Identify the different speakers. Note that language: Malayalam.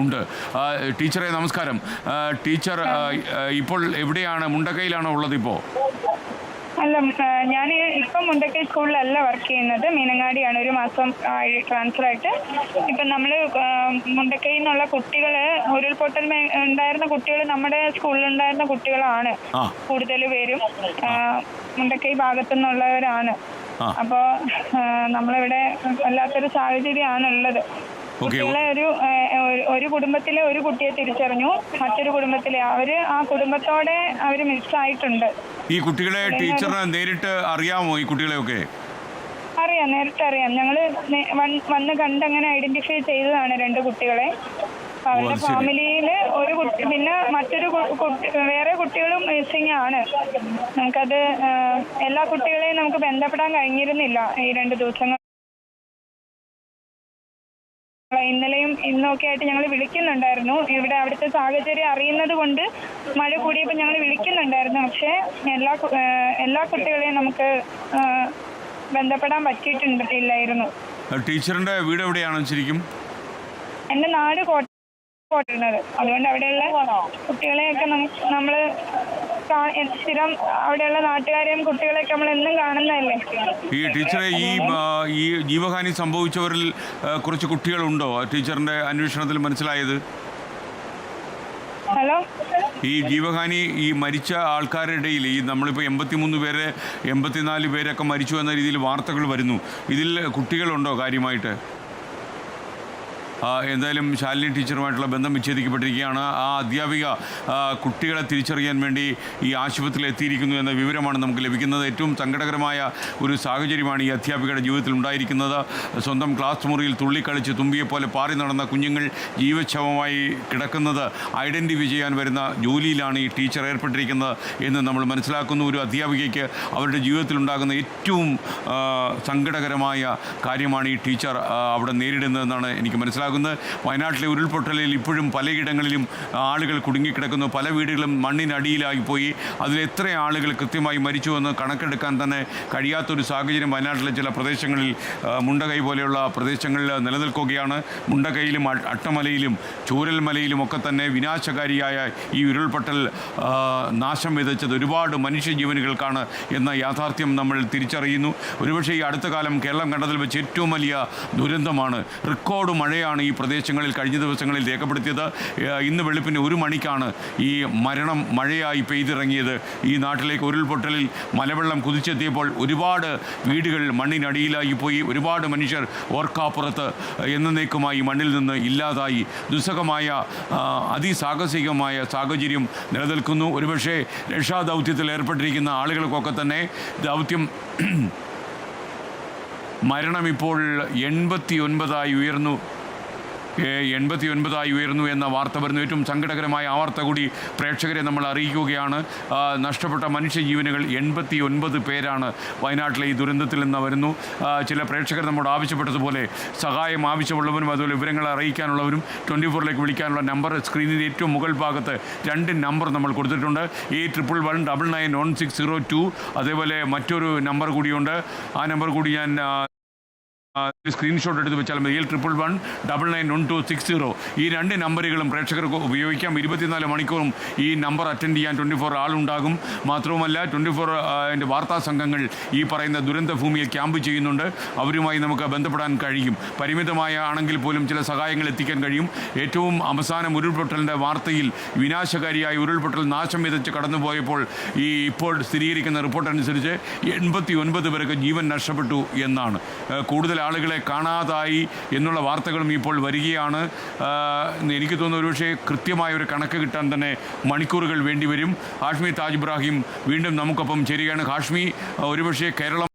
Speaker 1: ഉണ്ട്. ടീച്ചറെ നമസ്കാരം. ടീച്ചർ ഇപ്പോൾ എവിടെയാണ്? മുണ്ടക്കയിലാണോ ഉള്ളത് ഇപ്പോൾ?
Speaker 2: അല്ല, ഞാൻ ഇപ്പം മുണ്ടക്കൈ സ്കൂളിലല്ല വർക്ക് ചെയ്യുന്നത്, മീനങ്ങാടിയാണ്. ഒരു മാസം ട്രാൻസ്ഫർ ആയിട്ട് ഇപ്പം നമ്മൾ മുണ്ടക്കൈയിൽ നിന്നുള്ള കുട്ടികൾ, ഉരുൾപൊട്ടൽ ഉണ്ടായിരുന്ന കുട്ടികൾ നമ്മുടെ സ്കൂളിലുണ്ടായിരുന്ന കുട്ടികളാണ് കൂടുതൽ പേരും. മുണ്ടക്കൈ ഭാഗത്തു നിന്നുള്ളവരാണ്. അപ്പോൾ നമ്മളിവിടെ വല്ലാത്തൊരു സാഹചര്യമാണുള്ളത്. കുട്ടികളെ ഒരു കുടുംബത്തിലെ ഒരു കുട്ടിയെ തിരിച്ചറിഞ്ഞു, മറ്റൊരു കുടുംബത്തിലെ ആ കുടുംബത്തോടെ അവർ മിസ്സായിട്ടുണ്ട്.
Speaker 1: ഈ കുട്ടികളെ ടീച്ചറിന് നേരിട്ട് അറിയാമോ? ഈ കുട്ടികളെയൊക്കെ
Speaker 2: അറിയാം, നേരിട്ട് അറിയാം. ഞങ്ങൾ വന്ന് കണ്ടങ്ങനെ ഐഡന്റിഫൈ ചെയ്തതാണ് രണ്ട് കുട്ടികളെ. അവരുടെ ഫാമിലിയിൽ ഒരു കുട്ടി, പിന്നെ മറ്റൊരു വേറെ കുട്ടികളും മിസ്സിംഗ് ആണ്. നമുക്കത് എല്ലാ കുട്ടികളെയും നമുക്ക് ബന്ധപ്പെടാൻ കഴിഞ്ഞിരുന്നില്ല ഈ 2 ദിവസങ്ങൾ. ഇന്നലെയും ഇന്നൊക്കെ ആയിട്ട് ഞങ്ങൾ വിളിക്കുന്നുണ്ടായിരുന്നു. ഇവിടെ അവിടുത്തെ സാഹചര്യം അറിയുന്നത് കൊണ്ട് മഴ കൂടിയപ്പോൾ ഞങ്ങൾ വിളിക്കുന്നുണ്ടായിരുന്നു. പക്ഷേ എല്ലാ കുട്ടികളെയും നമുക്ക് ബന്ധപ്പെടാൻ പറ്റിയിട്ടില്ലായിരുന്നു.
Speaker 1: ടീച്ചറിന്റെ വീട് എവിടെയാണ് ശരിക്കും?
Speaker 2: എൻ്റെ നാട് കോട്ടയിരുന്നത്. അതുകൊണ്ട് അവിടെയുള്ള കുട്ടികളെയൊക്കെ നമ്മൾ സ്ഥിരം അവിടെയുള്ള നാട്ടുകാരെയും കുട്ടികളെയൊക്കെ നമ്മൾ എന്നും കാണുന്നതല്ലേ.
Speaker 1: ഈ ടീച്ചറെ, ഈ ജീവഹാനി സംഭവിച്ചവരിൽ കുറച്ച് കുട്ടികളുണ്ടോ ടീച്ചറിന്റെ അന്വേഷണത്തിൽ മനസ്സിലായത്?
Speaker 2: ഹലോ,
Speaker 1: ഈ ജീവഹാനി, ഈ മരിച്ച ആൾക്കാരുടെ ഇടയിൽ ഈ നമ്മളിപ്പോൾ 83 പേര് 84 പേരൊക്കെ മരിച്ചു എന്ന രീതിയിൽ വാർത്തകൾ വരുന്നു. ഇതിൽ കുട്ടികളുണ്ടോ കാര്യമായിട്ട്? എന്തായാലും ശാലിനി ടീച്ചറുമായിട്ടുള്ള ബന്ധം വിച്ഛേദിക്കപ്പെട്ടിരിക്കുകയാണ്. ആ അധ്യാപിക കുട്ടികളെ തിരിച്ചറിയാൻ വേണ്ടി ഈ ആശുപത്രിയിൽ എത്തിയിരിക്കുന്നു എന്ന വിവരമാണ് നമുക്ക് ലഭിക്കുന്നത്. ഏറ്റവും സങ്കടകരമായ ഒരു സാഹചര്യമാണ് ഈ അധ്യാപികയുടെ ജീവിതത്തിൽ ഉണ്ടായിരിക്കുന്നത്. സ്വന്തം ക്ലാസ് മുറിയിൽ തുള്ളിക്കളിച്ച് തുമ്പിയെപ്പോലെ പാറി നടന്ന കുഞ്ഞുങ്ങൾ ജീവച്ഛവമായി കിടക്കുന്നത് ഐഡൻറ്റിഫൈ ചെയ്യാൻ വരുന്ന ജോലിയിലാണ് ഈ ടീച്ചർ ഏർപ്പെട്ടിരിക്കുന്നത് എന്ന് നമ്മൾ മനസ്സിലാക്കുന്നു. ഒരു അധ്യാപികയ്ക്ക് അവരുടെ ജീവിതത്തിലുണ്ടാകുന്ന ഏറ്റവും സങ്കടകരമായ കാര്യമാണ് ഈ ടീച്ചർ അവിടെ നേരിടുന്നതെന്നാണ് എനിക്ക് മനസ്സിലാക്കുന്നത്. വയനാട്ടിലെ ഉരുൾപൊട്ടലിൽ ഇപ്പോഴും പലയിടങ്ങളിലും ആളുകൾ കുടുങ്ങിക്കിടക്കുന്നു. പല വീടുകളും മണ്ണിനടിയിലായിപ്പോയി. അതിലെത്ര ആളുകൾ കൃത്യമായി മരിച്ചുവെന്ന് കണക്കെടുക്കാൻ തന്നെ കഴിയാത്തൊരു സാഹചര്യം വയനാട്ടിലെ ചില പ്രദേശങ്ങളിൽ, മുണ്ടകൈ പോലെയുള്ള പ്രദേശങ്ങളിൽ നിലനിൽക്കുകയാണ്. മുണ്ടകൈയിലും അട്ടമലയിലും ചൂരൽമലയിലും ഒക്കെ തന്നെ വിനാശകാരിയായ ഈ ഉരുൾപൊട്ടൽ നാശം വിതച്ചത് ഒരുപാട് മനുഷ്യജീവനുകൾക്കാണ് എന്ന യാഥാർത്ഥ്യം നമ്മൾ തിരിച്ചറിയുന്നു. ഒരുപക്ഷെ ഈ അടുത്ത കാലം കേരളം കണ്ടതിൽ വെച്ച് ഏറ്റവും വലിയ ദുരന്തമാണ്. റെക്കോർഡ് മഴയാണ് ഈ പ്രദേശങ്ങളിൽ കഴിഞ്ഞ ദിവസങ്ങളിൽ രേഖപ്പെടുത്തിയത്. ഇന്ന് വെളുപ്പിന് 1 മണിക്കാണ് ഈ മഴയായി പെയ്തിറങ്ങിയത്. ഈ നാട്ടിലേക്ക് ഉരുൾപൊട്ടലിൽ മലവെള്ളം കുതിച്ചെത്തിയപ്പോൾ ഒരുപാട് വീടുകൾ മണ്ണിനടിയിലായി പോയി. ഒരുപാട് മനുഷ്യർ ഓർക്കാപ്പുറത്ത് എന്നേക്കുമായി മണ്ണിൽ നിന്ന് ഇല്ലാതായി. ദുസ്സഹമായ അതിസാഹസികമായ സാഹചര്യം നിലനിൽക്കുന്നു. ഒരുപക്ഷെ രക്ഷാദൗത്യത്തിൽ ഏർപ്പെട്ടിരിക്കുന്ന ആളുകൾക്കൊക്കെ തന്നെ ദൗത്യം മരണം ഇപ്പോൾ 89 ഉയർന്നു എന്ന വാർത്ത വരുന്നു. ഏറ്റവും സങ്കടകരമായ ആ വാർത്ത കൂടി പ്രേക്ഷകരെ നമ്മൾ അറിയിക്കുകയാണ്. നഷ്ടപ്പെട്ട മനുഷ്യജീവനുകൾ 89 പേരാണ് വയനാട്ടിലെ ഈ ദുരന്തത്തിൽ നിന്ന് വരുന്നു. ചില പ്രേക്ഷകർ നമ്മോട് ആവശ്യപ്പെട്ടതുപോലെ സഹായം ആവശ്യമുള്ളവരും അതുപോലെ വിവരങ്ങൾ അറിയിക്കാനുള്ളവരും 24ലേക്ക് വിളിക്കാനുള്ള നമ്പർ സ്ക്രീനിൻ്റെ ഏറ്റവും മുകൾ ഭാഗത്ത് 2 നമ്പർ നമ്മൾ കൊടുത്തിട്ടുണ്ട്. 8111991602. അതേപോലെ മറ്റൊരു നമ്പർ കൂടിയുണ്ട്. ആ നമ്പർ കൂടി ഞാൻ സ്ക്രീൻഷോട്ട് എടുത്ത് വെച്ചാൽ മതി. 8111991602. ഈ 2 നമ്പറുകളും പ്രേക്ഷകർക്ക് ഉപയോഗിക്കാം. 24 മണിക്കൂറും ഈ നമ്പർ അറ്റൻഡ് ചെയ്യാൻ 24 ആളുണ്ടാകും. മാത്രവുമല്ല 24 വാർത്താ സംഘങ്ങൾ ഈ പറയുന്ന ദുരന്ത ഭൂമിയിൽ ക്യാമ്പ് ചെയ്യുന്നുണ്ട്. അവരുമായി നമുക്ക് ബന്ധപ്പെടാൻ കഴിയും. പരിമിതമായ ആണെങ്കിൽ പോലും ചില സഹായങ്ങൾ എത്തിക്കാൻ കഴിയും. ഏറ്റവും അവസാനം ഉരുൾപൊട്ടലിൻ്റെ വാർത്തയിൽ വിനാശകാരിയായ ഉരുൾപൊട്ടൽ നാശം വിതച്ച് കടന്നുപോയപ്പോൾ ഇപ്പോൾ സ്ഥിരീകരിക്കുന്ന റിപ്പോർട്ട് അനുസരിച്ച് 89 പേർക്ക് ജീവൻ നഷ്ടപ്പെട്ടു എന്നാണ്. കൂടുതൽ ആളുകളെ കാണാതായി എന്നുള്ള വാർത്തകളും ഇപ്പോൾ വരികയാണ്. എനിക്ക് തോന്നുന്നു ഒരുപക്ഷെ കൃത്യമായ ഒരു കണക്ക് കിട്ടാൻ തന്നെ മണിക്കൂറുകൾ വേണ്ടിവരും. ഹാഷ്മി താജ് ഇബ്രാഹിം വീണ്ടും നമുക്കൊപ്പം ചേരുകയാണ്. ഹാഷ്മി, ഒരുപക്ഷെ കേരളം